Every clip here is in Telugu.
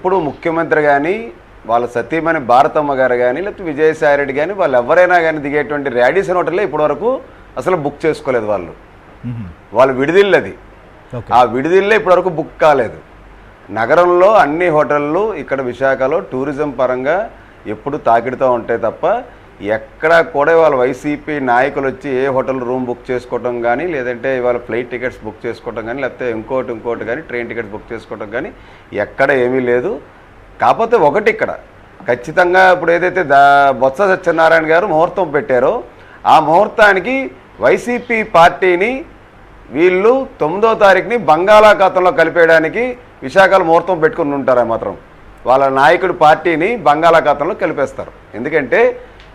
ఎప్పుడు ముఖ్యమంత్రి కానీ వాళ్ళ సతీమణి భారతమ్మ గారు కానీ లేకపోతే విజయసాయి రెడ్డి కానీ వాళ్ళు ఎవరైనా కానీ దిగేటువంటి రాడిసన్ హోటల్లో ఇప్పటివరకు అసలు బుక్ చేసుకోలేదు వాళ్ళు విడిదిల్లది ఆ విడిదిల్లే ఇప్పటివరకు బుక్ కాలేదు. నగరంలో అన్ని హోటళ్ళు ఇక్కడ విశాఖలో టూరిజం పరంగా ఎప్పుడు తాకిడుతూ ఉంటాయి తప్ప ఎక్కడ కూడా ఇవాళ వైసీపీ నాయకులు వచ్చి ఏ హోటల్ రూమ్ బుక్ చేసుకోవటం కానీ లేదంటే ఇవాళ ఫ్లైట్ టికెట్స్ బుక్ చేసుకోవటం కానీ లేకపోతే ఇంకోటి కానీ ట్రైన్ టికెట్స్ బుక్ చేసుకోవటం కానీ ఎక్కడ ఏమీ లేదు. కాకపోతే ఒకటి ఇక్కడ ఖచ్చితంగా ఇప్పుడు ఏదైతే బొత్స సత్యనారాయణ గారు ముహూర్తం పెట్టారో ఆ ముహూర్తానికి వైసీపీ పార్టీని వీళ్ళు 9వ తారీఖుని బంగాళాఖాతంలో కలిపేయడానికి విశాఖలో ముహూర్తం పెట్టుకుని ఉంటారు. మాత్రం వాళ్ళ నాయకుడి పార్టీని బంగాళాఖాతంలో కలిపేస్తారు. ఎందుకంటే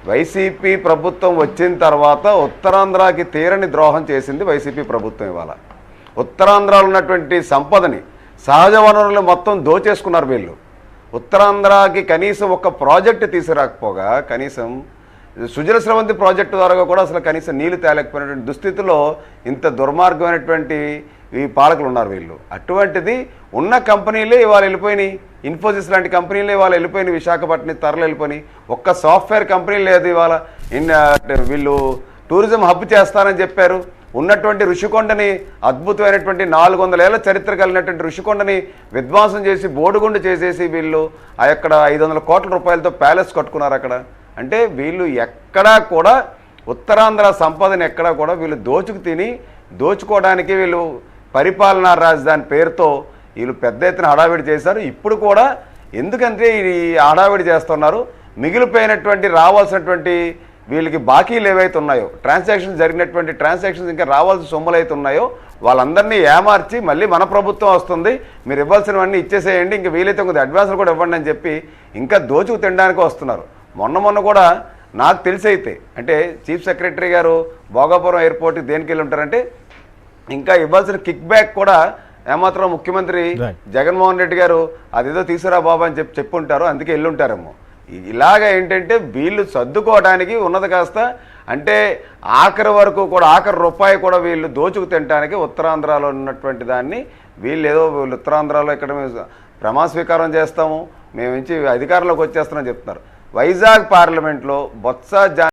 వైసీపీ ప్రభుత్వం వచ్చిన తర్వాత ఉత్తరాంధ్రకి తీరని ద్రోహం చేసింది వైసీపీ ప్రభుత్వం. ఇవాళ ఉత్తరాంధ్రలో ఉన్నటువంటి సంపదని సహజ వనరులు మొత్తం దోచేసుకున్నారు వీళ్ళు. ఉత్తరాంధ్రకి కనీసం ఒక ప్రాజెక్టు తీసుకురాకపోగా కనీసం సుజల స్రవంతి ప్రాజెక్టు ద్వారా కూడా అసలు కనీసం నీళ్లు తేలేకపోయినటువంటి దుస్థితిలో ఇంత దుర్మార్గమైనటువంటి ఈ పాలకులు ఉన్నారు వీళ్ళు. అటువంటిది ఉన్న కంపెనీలే ఇవాళ వెళ్ళిపోయినాయి. ఇన్ఫోసిస్ లాంటి కంపెనీలే ఇవాళ వెళ్ళిపోయినాయి. విశాఖపట్నం తరలి వెళ్ళిపోయినాయి. ఒక్క సాఫ్ట్వేర్ కంపెనీ లేదు ఇవాళ. వీళ్ళు టూరిజం హబ్ చేస్తారని చెప్పారు. ఉన్నటువంటి ఋషికొండని అద్భుతమైనటువంటి 400 ఏళ్ల చరిత్ర కలిగినటువంటి ఋషికొండని విధ్వంసం చేసి బోడుగుండు చేసేసి వీళ్ళు ఆ యొక్క 500 కోట్ల రూపాయలతో ప్యాలెస్ కట్టుకున్నారు అక్కడ. అంటే వీళ్ళు ఎక్కడా కూడా ఉత్తరాంధ్ర సంపదని ఎక్కడా కూడా వీళ్ళు దోచుకోవడానికి వీళ్ళు పరిపాలనా రాజధాని పేరుతో వీళ్ళు పెద్ద ఎత్తున హడావిడి చేశారు. ఇప్పుడు కూడా ఎందుకంటే ఈ హడావిడి చేస్తున్నారు, మిగిలిపోయినటువంటి రావాల్సినటువంటి వీళ్ళకి బాకీలు ఏవైతే ఉన్నాయో జరిగినటువంటి ట్రాన్సాక్షన్స్ ఇంకా రావాల్సిన సొమ్ములు అయితే ఉన్నాయో వాళ్ళందరినీ ఏమార్చి మళ్ళీ మన ప్రభుత్వం వస్తుంది, మీరు ఇవ్వాల్సినవన్నీ ఇచ్చేసేయండి, ఇంకా వీలైతే కొద్దిగా అడ్వాన్సులు కూడా ఇవ్వండి అని చెప్పి ఇంకా దోచుకు తినడానికి వస్తున్నారు. మొన్న కూడా నాకు తెలిసి అయితే అంటే చీఫ్ సెక్రటరీ గారు భోగాపురం ఎయిర్పోర్ట్కి దేనికి వెళ్ళి ఉంటారంటే ఇంకా ఇవ్వాల్సిన కిక్ బ్యాక్ కూడా ఏమాత్రం ముఖ్యమంత్రి జగన్మోహన్ రెడ్డి గారు అదేదో తీసుకురా బాబా అని చెప్పి ఉంటారు, అందుకే వెళ్ళుంటారేమో. ఇలాగ ఏంటంటే వీళ్ళు సర్దుకోవడానికి ఉన్నది కాస్త అంటే ఆఖరి వరకు కూడా ఆఖరి రూపాయి కూడా వీళ్ళు దోచుకు తినడానికి ఉత్తరాంధ్రలో ఉన్నటువంటి దాన్ని వీళ్ళు ఉత్తరాంధ్రలో ఇక్కడ మేము ప్రమాణ స్వీకారం చేస్తాము, మేము నుంచి అధికారంలోకి వచ్చేస్తామని చెప్తున్నారు. వైజాగ్ పార్లమెంట్లో బొత్స